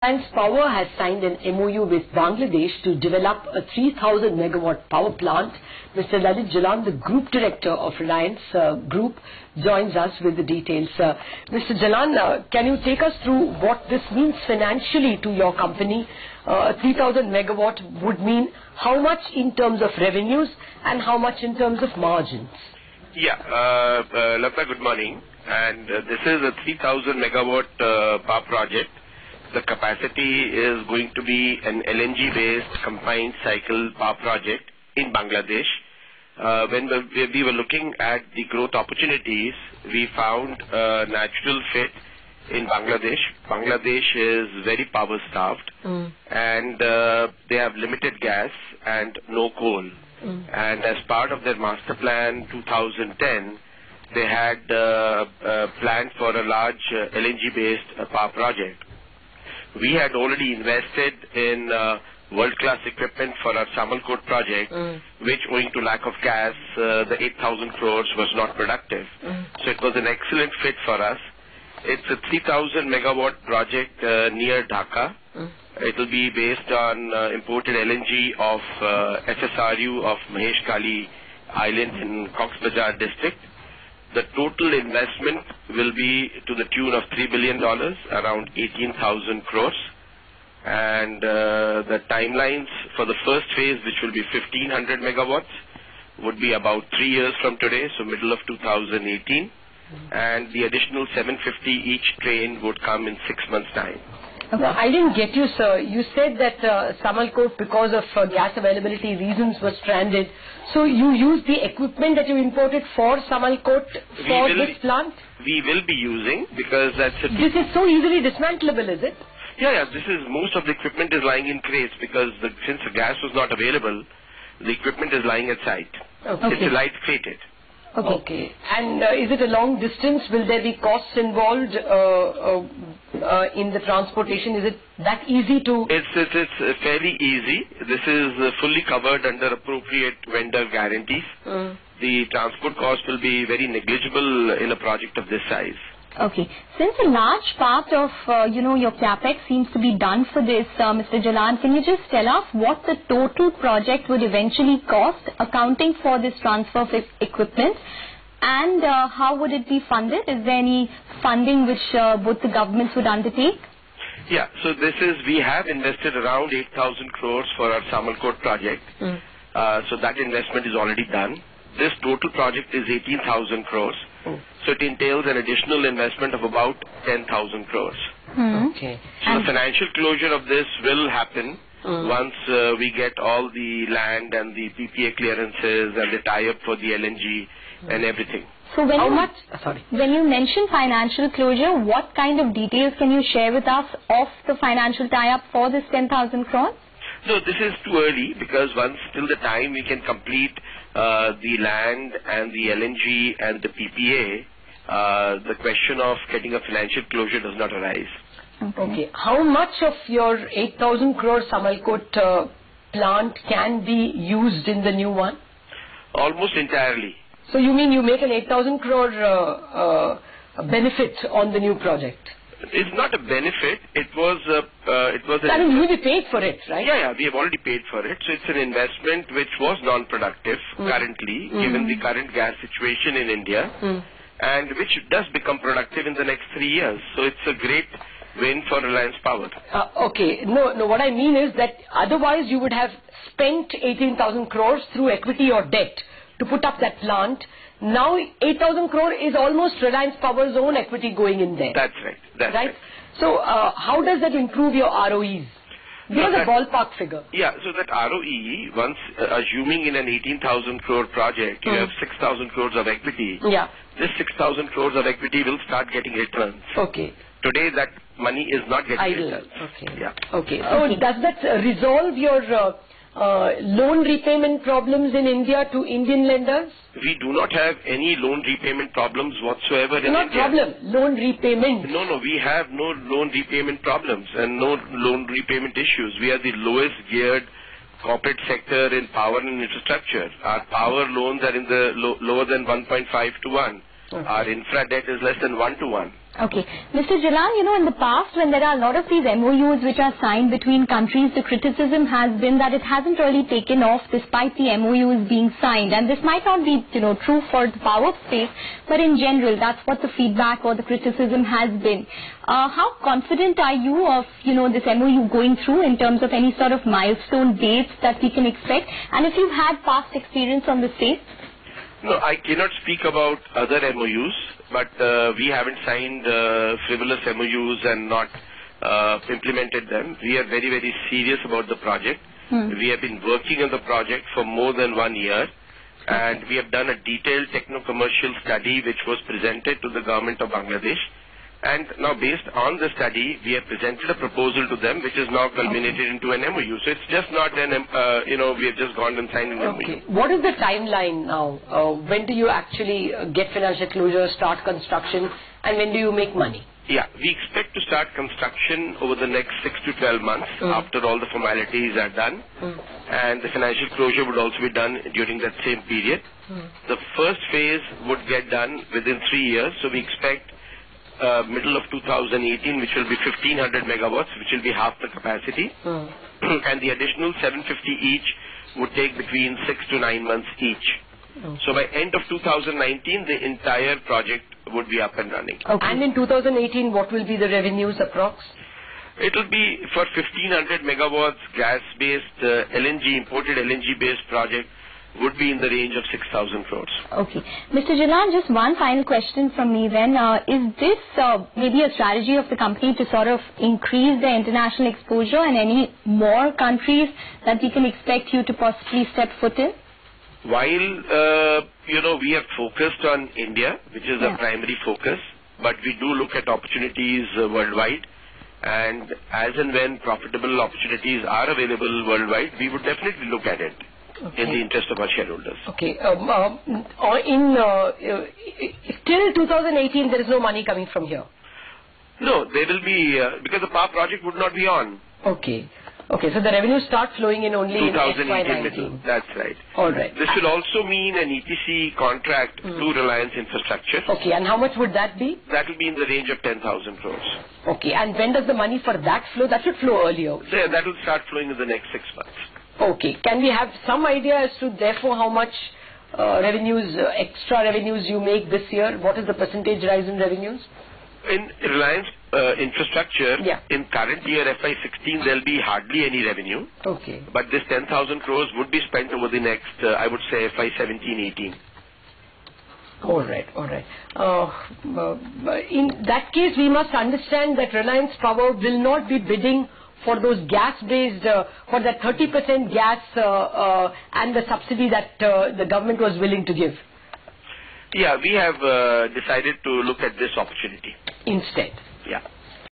Reliance Power has signed an MOU with Bangladesh to develop a 3,000 megawatt power plant. Mr. Lalit, Jalan, the Group Director of Reliance Group, joins us with the details. Mr. Jalan, can you take us through what this means financially to your company? 3,000 megawatt would mean how much in terms of revenues and how much in terms of margins? Yeah, Latha, good morning. And this is a 3,000 megawatt power project. The capacity is going to be an LNG-based combined cycle power project in Bangladesh. When we were looking at the growth opportunities, we found a natural fit in Bangladesh. Bangladesh is very power-starved, and they have limited gas and no coal. And as part of their master plan 2010, they had planned for a large LNG-based power project. We had already invested in world-class equipment for our Samalkot project, which, owing to lack of gas, the 8,000 crores was not productive. So it was an excellent fit for us. It's a 3,000 megawatt project near Dhaka. It will be based on imported LNG of FSRU of Mahesh Kali Island in Cox's Bazar district. The total investment will be to the tune of $3 billion, around 18,000 crores. And the timelines for the first phase, which will be 1,500 megawatts, would be about 3 years from today, so middle of 2018. And the additional 750 each train would come in 6 months' time. Okay. I didn't get you, sir. You said that Samalkot, because of gas availability reasons, was stranded. So you used the equipment that you imported for Samalkot for this plant? We will be using, because that's a... This is so easily dismantleable, is it? Yeah, this is, most of the equipment is lying in crates, because since the gas was not available, the equipment is lying at site. Okay. It's light crated. Okay. And is it a long distance? Will there be costs involved in the transportation? Is it that easy to... It's fairly easy. This is fully covered under appropriate vendor guarantees. The transport cost will be very negligible in a project of this size. Okay. Since a large part of, your capex seems to be done for this, Mr. Jalan, can you just tell us what the total project would eventually cost, accounting for this transfer of equipment, and how would it be funded? Is there any funding which both the governments would undertake? Yeah, so we have invested around 8,000 crores for our Samalkot project. So that investment is already done. This total project is 18,000 crores. So it entails an additional investment of about 10,000 crores. Okay. So the financial closure of this will happen once we get all the land and the PPA clearances and the tie-up for the LNG and everything. So when you mention financial closure, what kind of details can you share with us of the financial tie-up for this 10,000 crores? No, this is too early, because till the time we can complete the land and the LNG and the PPA, the question of getting a financial closure does not arise. Okay. How much of your 8,000 crore Samalkot plant can be used in the new one? Almost entirely. So you mean you make an 8,000 crore benefit on the new project? It's not a benefit. It was I mean, you will be paid for it, right? Yeah, we have already paid for it. So it's an investment which was non-productive currently, given the current gas situation in India, and which does become productive in the next 3 years. So it's a great win for Reliance Power. Okay. No, what I mean is that otherwise you would have spent 18,000 crores through equity or debt to put up that plant. Now 8,000 crore is almost Reliance Power's own equity going in there. That's right. That's right. So how does that improve your ROEs? Give us a ballpark figure. Yeah, so that ROE, once assuming in an 18,000 crore project, you have 6,000 crores of equity. Yeah. This 6,000 crores of equity will start getting returns. Okay. Today that money is not getting returns. Okay. Yeah. Okay. So does that resolve your loan repayment problems in India to Indian lenders? We do not have any loan repayment problems whatsoever in India. Not problem, loan repayment. No, we have no loan repayment problems and no loan repayment issues. We are the lowest geared corporate sector in power and infrastructure. Our power loans are in the lower than 1.5 to 1. Okay. Our infra debt is less than 1:1. Okay. Mr. Jalan, in the past when there are a lot of these MOUs which are signed between countries, the criticism has been that it hasn't really taken off despite the MOUs being signed. And this might not be, true for the power space, but in general, that's what the feedback or the criticism has been. How confident are you of, this MOU going through in terms of any sort of milestone dates that we can expect? And if you've had past experience on the same? No, I cannot speak about other MOUs, but we haven't signed frivolous MOUs and not implemented them. We are very, very serious about the project. We have been working on the project for more than 1 year, and we have done a detailed techno-commercial study which was presented to the government of Bangladesh. And now, based on the study, we have presented a proposal to them, which is now culminated into an MOU. So it's just not an, we have just gone and signed an MOU. What is the timeline now? When do you actually get financial closure, start construction, and when do you make money? Yeah, we expect to start construction over the next 6 to 12 months after all the formalities are done. And the financial closure would also be done during that same period. The first phase would get done within 3 years. So we expect middle of 2018, which will be 1500 megawatts, which will be half the capacity. And the additional 750 each would take between 6 to 9 months each. So by end of 2019, the entire project would be up and running. And in 2018, what will be the revenues approx? It will be for 1500 megawatts gas-based LNG, imported LNG-based project would be in the range of 6,000 crores. Okay. Mr. Jalan, just one final question from me then. Is this maybe a strategy of the company to sort of increase the international exposure and any more countries that we can expect you to possibly step foot in? While, we are focused on India, which is a primary focus, but we do look at opportunities worldwide. And as and when profitable opportunities are available worldwide, we would definitely look at it. In the interest of our shareholders. Okay. Till 2018, there is no money coming from here. No, there will be because the power project would not be on. Okay. Okay. So the revenues start flowing in only in FY19. That's right. All right. This will also mean an EPC contract to Reliance Infrastructure. Okay. And how much would that be? That will be in the range of 10,000 crores. Okay. And when does the money for that flow? That should flow earlier. Yeah, that will start flowing in the next 6 months. Okay. Can we have some idea as to, therefore, how much revenues, extra revenues you make this year? What is the percentage rise in revenues? In Reliance Infrastructure, in current year FY16, there will be hardly any revenue. Okay. But this 10,000 crores would be spent over the next, I would say, FY17-18. All right, all right. In that case, we must understand that Reliance Power will not be bidding for those gas-based, for that 30% gas and the subsidy that the government was willing to give. Yeah, we have decided to look at this opportunity. Instead. Yeah.